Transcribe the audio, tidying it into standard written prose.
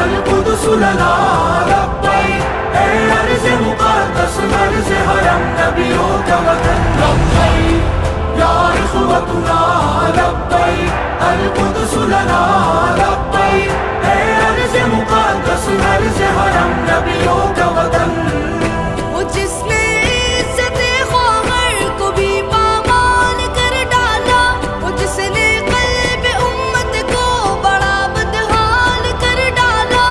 القدس لنا لبیک، اے ارض مقدس مرز حرم نبیوں کا وطن لبیک، یا اخوتنا لبیک، القدس لنا لبیک، اے ارض مقدس